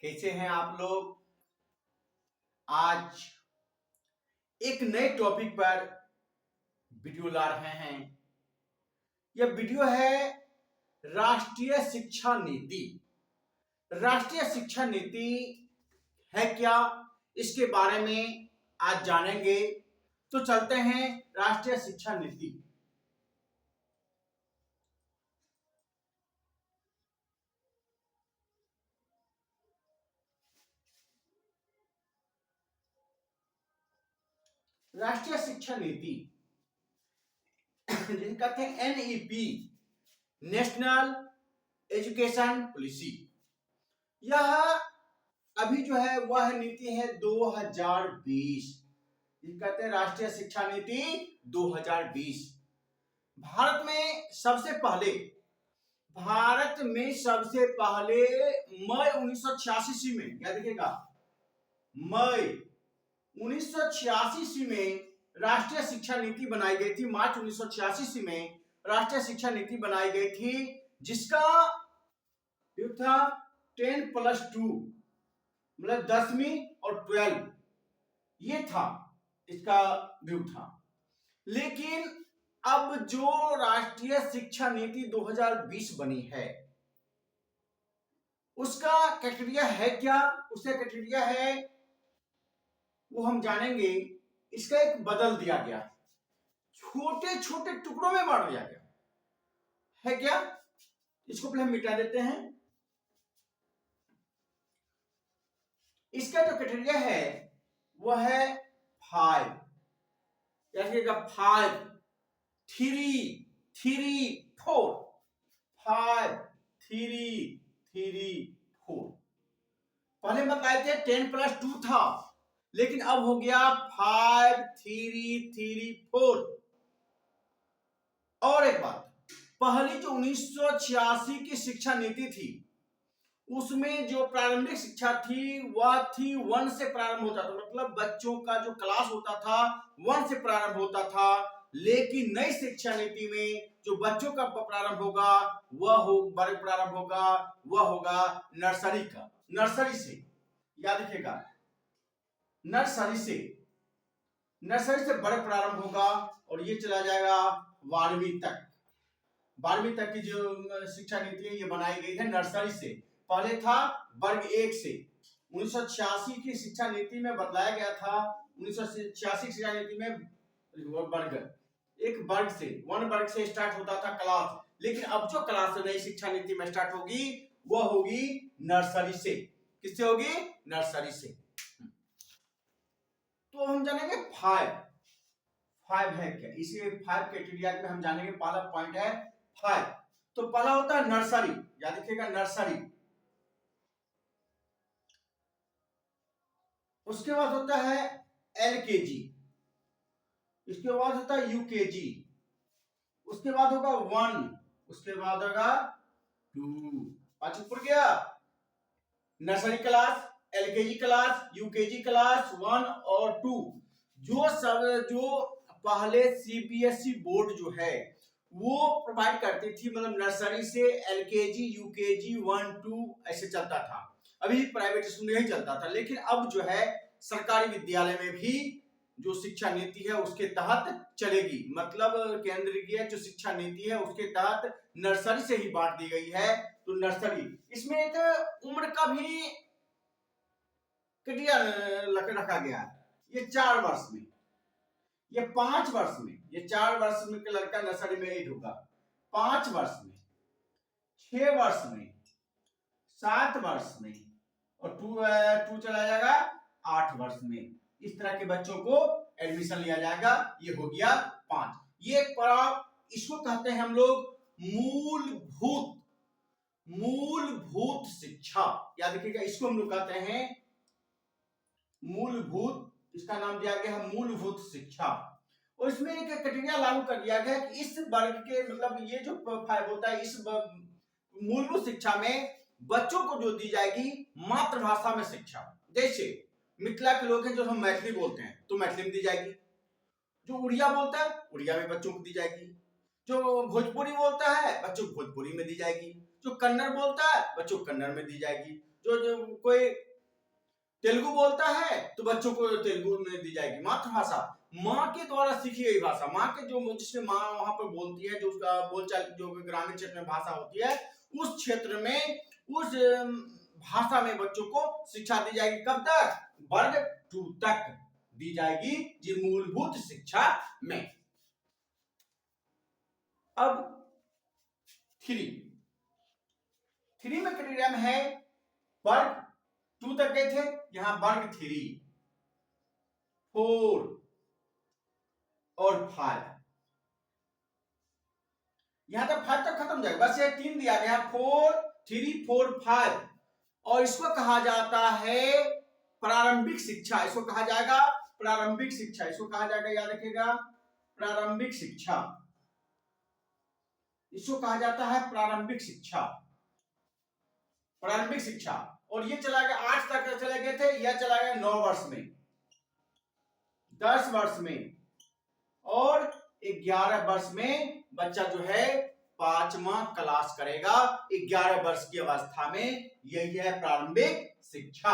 कैसे हैं आप लोग। आज एक नए टॉपिक पर वीडियो ला रहे हैं। यह वीडियो है राष्ट्रीय शिक्षा नीति। राष्ट्रीय शिक्षा नीति है क्या, इसके बारे में आज जानेंगे। तो चलते हैं राष्ट्रीय शिक्षा नीति। राष्ट्रीय शिक्षा नीति जिसे कहते हैं एनईपी, नेशनल एजुकेशन पॉलिसी। यह अभी जो है वह नीति है 2020, जिसे कहते हैं राष्ट्रीय शिक्षा नीति 2020। भारत में सबसे पहले मई 1986 में, याद रखिएगा, मई 1986 में राष्ट्रीय शिक्षा नीति बनाई गई थी। मार्च 1986 में राष्ट्रीय शिक्षा नीति बनाई गई थी, जिसका जो था 10+2 मतलब 10वीं और 12 ये था, इसका व्यू था। लेकिन अब जो राष्ट्रीय शिक्षा नीति 2020 बनी है, उसका क्राइटेरिया है क्या, उसका क्राइटेरिया है वो हम जानेंगे। इसका एक बदल दिया गया, छोटे छोटे टुकड़ों में बांट दिया गया है। क्या, इसको पहले हम मिटा देते हैं। इसका जो क्राइटेरिया है वह है 5, याद 5 3 3 4 5 3 3 4। पहले हम बताए थे 10+2 था, लेकिन अब हो गया 5 3 3 4। और एक बात, पहली जो 1986 की शिक्षा नीति थी, उसमें जो प्रारंभिक शिक्षा थी वह थी 1 से प्रारंभ होता था, मतलब बच्चों का जो क्लास होता था 1 से प्रारंभ होता था। लेकिन नई शिक्षा नीति में जो बच्चों का प्रारंभ होगा वह होगा नर्सरी से। याद रखिएगा, नर्सरी से बड़े प्रारंभ होगा और ये चला जाएगा 12वीं तक। 12वीं तक की जो शिक्षा नीति है ये बनाई गई है नर्सरी से। पहले था वर्ग 1 से। 1986 की शिक्षा नीति में बदलाया गया था। 1986 शिक्षा नीति में वन वर्ग से स्टार्ट होता था क्लास, लेकिन अब जो क्लास नई शिक्षा नीति में स्टार्ट होगी वह होगी नर्सरी से। किससे होगी? नर्सरी से। तो हम जानेंगे 5 है क्या, इसी 5 क्राइटेरिया में हम जानेंगे। पहला पॉइंट है 5। तो पहला होता है नर्सरी, याद रखिएगा नर्सरी। उसके बाद होता है एलकेजी, इसके बाद होता है यूकेजी, उसके बाद होगा 1, उसके बाद होगा 2। पांच ऊपर गया, nursery class, LKG class, UKG class 1 और 2। जो पहले सीबीएसई बोर्ड जो है वो प्रोवाइड करती थी, मतलब नर्सरी से एलकेजी यूकेजी 1 2 ऐसे चलता था। अभी प्राइवेट स्कूल में यही चलता था, लेकिन अब जो है सरकारी विद्यालय में भी जो शिक्षा नीति है उसके तहत चलेगी। मतलब केंद्र की जो शिक्षा नीति है उसके तहत नर्सरी से ही बांट दी गई है। तो नर्सरी, इसमें एक उम्र का भी क्राइटेरिया रखा गया है। ये 4 वर्ष में, ये 5 वर्ष में, ये 4 वर्ष में का लड़का नर्सरी में एड होगा, 5 वर्ष में, 6 वर्ष में, 7 वर्ष में, और 2 चला जाएगा 8 वर्ष में। इस तरह के बच्चों को एडमिशन लिया जाएगा। ये हो गया 5। ये इसको कहते हैं हम लोग मूलभूत शिक्षा। याद रखिएगा, इसको हम लोग कहते हैं मूलभूत, इसका नाम दिया गया है मूलभूत शिक्षा। और इसमें एक क्राइटेरिया लागू कर दिया गया कि इस वर्ग के, मतलब ये जो 5 होता है, इस मूलभूत शिक्षा में बच्चों को जो दी जाएगी मातृभाषा में शिक्षा। जैसे मिथिला के लोग हैं, जो हम मैथिली बोलते हैं तो मैथिली में दी जाएगी। जो उड़िया बोलता है उड़िया में बच्चों को दी जाएगी। जो भोजपुरी बोलता है बच्चों को भोजपुरी में दी जाएगी। जो कन्नड़ बोलता है बच्चों को कन्नड़ में दी जाएगी। जो कोई तेलुगु बोलता है तो बच्चों को तेलुगु में दी जाएगी मातृभाषा, माँ के द्वारा सीखी गई भाषा, माँ के जो जिससे माँ वहां पर बोलती है, जो उसका बोलचाल जो ग्रामीण क्षेत्र में भाषा होती है, उस क्षेत्र में उस भाषा में बच्चों को शिक्षा दी जाएगी। कब तक? वर्ग 2 तक दी जाएगी, जी मूलभूत शिक्षा में। अब 3 में क्रियाम है, वर्ग 2 तक गए थे, यहां वर्ग 3, 4 और 5, यहां तक 5 तक खत्म हो जाएगा, बस ये 3 दिया गया, 4 3 4 5, और इसको कहा जाता है प्रारंभिक शिक्षा, इसको कहा जाएगा प्रारंभिक शिक्षा, इसको कहा जाएगा, याद रखिएगा, प्रारंभिक शिक्षा, इसको कहा जाता है प्रारंभिक शिक्षा, प्रारंभिक शिक्षा। और ये चला गया 8 तक चले गए थे, यह चला गया 9 वर्ष में, 10 वर्ष में, और 11 वर्ष में बच्चा जो है 5वां क्लास करेगा। 11 वर्ष की अवस्था में यही है प्रारंभिक शिक्षा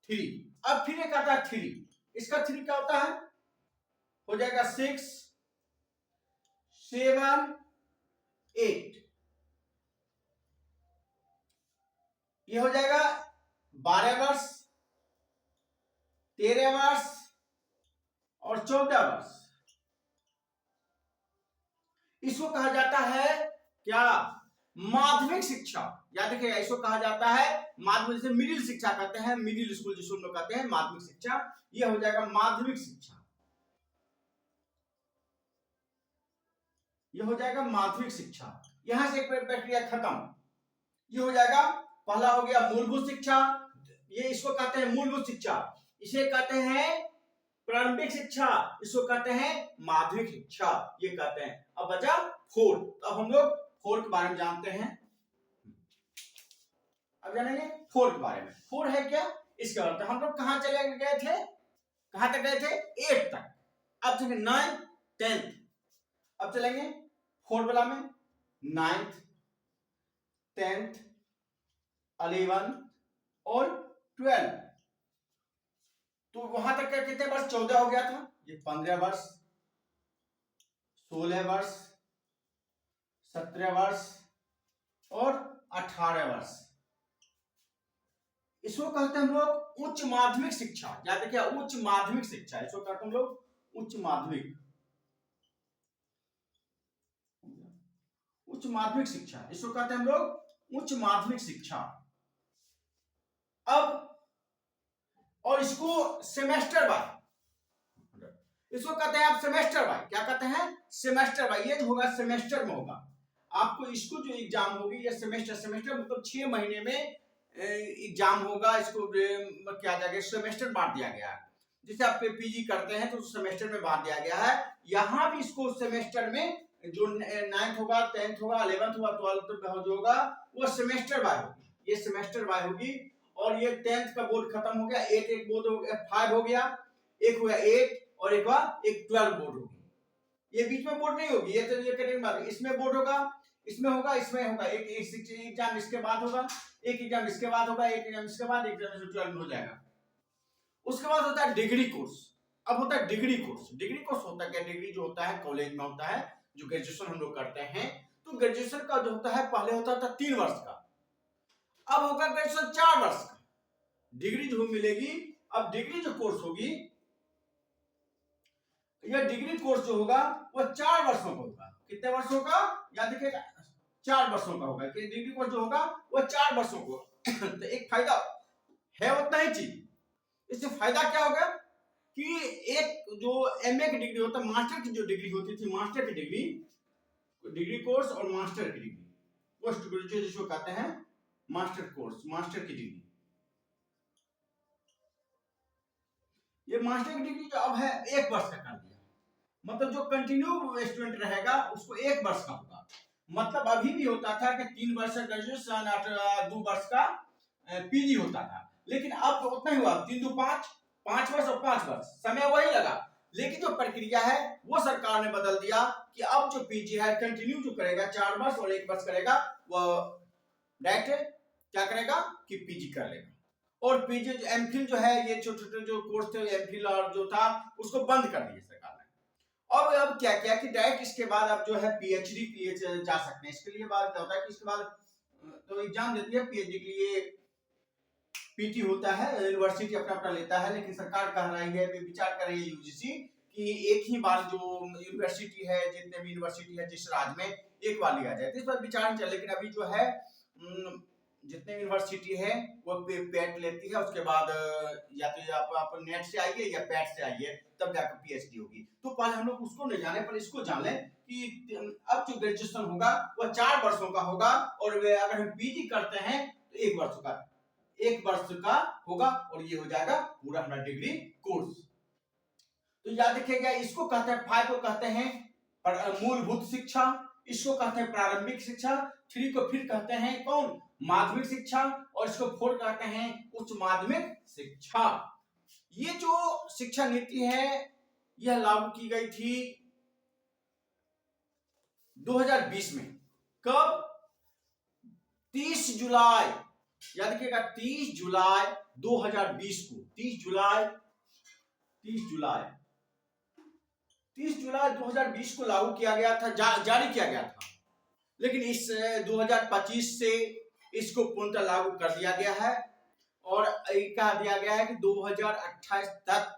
3। अब फिर एक आता है 3, इसका 3 क्या होता है? हो जाएगा 6 7 8, ये हो जाएगा 12 वर्ष, 13 वर्ष और 14 वर्ष। इसको कहा जाता है क्या? माध्यमिक शिक्षा। याद रखिएगा, इसको कहा जाता है माध्यमिक, जैसे मिडिल शिक्षा कहते हैं, मिडिल स्कूल जिसको हम लोग कहते हैं, माध्यमिक शिक्षा, ये हो जाएगा माध्यमिक शिक्षा, ये हो जाएगा माध्यमिक शिक्षा। यहां से एक प्रक्रिया खत्म, ये हो जाएगा, पहला हो गया मूलभूत शिक्षा, ये इसको कहते हैं मूलभूत शिक्षा, इसे कहते हैं प्रारंभिक शिक्षा, इसको कहते हैं माध्यमिक शिक्षा, ये कहते हैं। अब बचा 4, अब हम लोग 4 के बारे में जानते हैं, अब जानेंगे 4 के बारे में। 4 है क्या? इसका अर्थ हम लोग कहां चले गए थे, कहां तक गए थे? 8 तक, अब चलेंगे 9 10, अब चलेंगे 4 वाला में 9th 10th 11 और 12, तो वहां तक का कितने वर्ष? 14 हो गया था, ये 15 वर्ष, 16 वर्ष, 17 वर्ष और 18 वर्ष। इसको कहते हैं हम लोग उच्च माध्यमिक शिक्षा। याद रखिए, उच्च माध्यमिक शिक्षा, इसको कहते हैं हम लोग उच्च माध्यमिक, उच्च माध्यमिक शिक्षा, इसको कहते हैं हम लोग उच्च माध्यमिक शिक्षा। अब और इसको सेमेस्टर बाय, इसको कहते हैं आप सेमेस्टर बाय, क्या कहते हैं? सेमेस्टर बाय, ये जो होगा सेमेस्टर में होगा, आपको इसको जो एग्जाम होगी ये सेमेस्टर, सेमेस्टर मतलब 6 महीने में एग्जाम होगा, इसको क्या जाएगा सेमेस्टर बांट दिया गया है। जैसे आप पीजी करते हैं तो सेमेस्टर में बांट दिया गया है, यहाँ भी इसको सेमेस्टर में जो 9th होगा, 10th होगा, 11th होगा, 12th जो होगा वो सेमेस्टर बाय होगी, ये सेमेस्टर बाय होगी। और ये 10th का बोर्ड खत्म हो गया, एक बोर्ड हो गया, 5 हो गया, एक हो गया 8 और एक हुआ 12 बोर्ड होगी। ये बीच में बोर्ड नहीं होगी, ये तो ये करेंगे बात, इसमें बोर्ड होगा, इसमें होगा, इसमें होगा, एक एग्जाम इसके बाद होगा, एक एग्जाम इसके बाद होगा, एक एग्जाम इसके बाद, एक एग्जाम 12 हो जाएगा। उसके बाद होता है डिग्री कोर्स। अब होता है डिग्री कोर्स। डिग्री कोर्स होता है क्या? डिग्री जो होता है कॉलेज में होता है, जो ग्रेजुएशन हम लोग करते हैं, तो ग्रेजुएशन का जो होता है पहले होता था 3 वर्ष का, अब होगा ग्रेजुएशन 4 वर्ष का। डिग्री जो मिलेगी, अब डिग्री जो कोर्स होगी, यह डिग्री कोर्स जो होगा वो 4 वर्षों का होगा। कितने वर्षों का? याद रखिएगा 4 वर्षों का होगा, कि डिग्री कोर्स जो होगा वो 4 वर्षों को। तो एक फायदा है उतना ही चीज, इससे फायदा क्या होगा कि एक जो एमए की डिग्री होता है, मास्टर की जो डिग्री होती थी, मास्टर की डिग्री, डिग्री कोर्स और मास्टर की डिग्री, पोस्ट ग्रेजुएट जिसको कहते हैं मास्टर कोर्स, मास्टर की डिग्री, ये मास्टर की डिग्री जो अब है 1 वर्ष का कर दिया, मतलब जो कंटिन्यू स्टूडेंट रहेगा उसको 1 वर्ष का होगा। मतलब अभी भी होता था कि 3 वर्ष का ग्रेजुएशन, 2 वर्ष का पीजी होता था, लेकिन अब उतना ही हुआ, 3 2 5, 5 वर्ष और 5 वर्ष, समय वही लगा, लेकिन जो प्रक्रिया है वो सरकार ने बदल दिया कि अब जो पीजी है कंटिन्यू जो करेगा 4 वर्ष और 1 वर्ष करेगा, वो डायरेक्ट क्या करेगा कि पीजी कर लेगा। और पीजी एमफिल जो है, ये छोटे छोटे जो कोर्स थे एमफिल और जो था उसको बंद कर दिए सरकार ने। अब क्या किया कि डायरेक्ट इसके बाद आप जो है पीएचडी के लिए जा सकते हैं। इसके लिए बात क्या होता है कि इसके बाद तो एग्जाम देती है पीएचडी के लिए, पीटी होता है, यूनिवर्सिटी अपना अपना लेता है, लेकिन सरकार कह रही है, विचार कर रही है यूजीसी कि एक ही बार जो यूनिवर्सिटी है, जितने भी यूनिवर्सिटी है जिस राज्य में, एक बार लिया जाए। तो इस पर विचार चल, लेकिन अभी जो है जितने यूनिवर्सिटी है वो पेट लेती है, उसके बाद या तो आप नेट से आइए या पैट से आइए, तब जाकर पीएचडी होगी। तो पहले हम लोग उसको नहीं जाने पर इसको जान लें कि अब जो ग्रेजुएशन होगा वह 4 वर्षों का होगा, और अगर हम पीजी करते हैं तो 1 वर्ष का होगा, और ये हो जाएगा पूरा हमारा डिग्री कोर्स। तो याद रखिएगा, इसको कहते हैं 5 को कहते हैं मूलभूत शिक्षा, इसको कहते हैं प्रारंभिक शिक्षा, 3 को फिर कहते हैं कौन, माध्यमिक शिक्षा, और इसको 4 कहते हैं उच्च माध्यमिक शिक्षा। ये जो शिक्षा नीति है यह लागू की गई थी 2020 में। कब? 30 जुलाई, याद रखिएगा 30 जुलाई 2020 को, 30 जुलाई 2020 को लागू किया गया था, जारी किया गया था। लेकिन इस 2025 से इसको पूर्णतः लागू कर दिया गया है, और कहा दिया गया है कि 2028 तक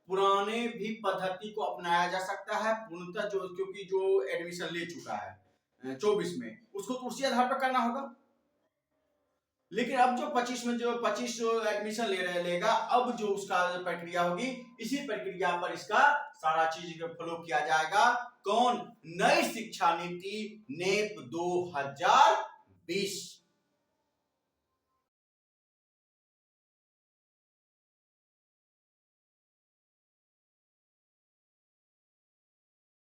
पुराने भी पद्धति को अपनाया जा सकता है पूर्णतः, जो क्योंकि जो एडमिशन ले चुका है 24 में, उसको तो उसी आधार पर करना होगा। लेकिन अब जो 25 में जो 25 एडमिशन लेगा, अब जो उसका प्रक्रिया होगी, इसी प्रक्रिया पर इसका सारा चीज फॉलो किया जाएगा। कौन? नई शिक्षा नीति नेप 2020।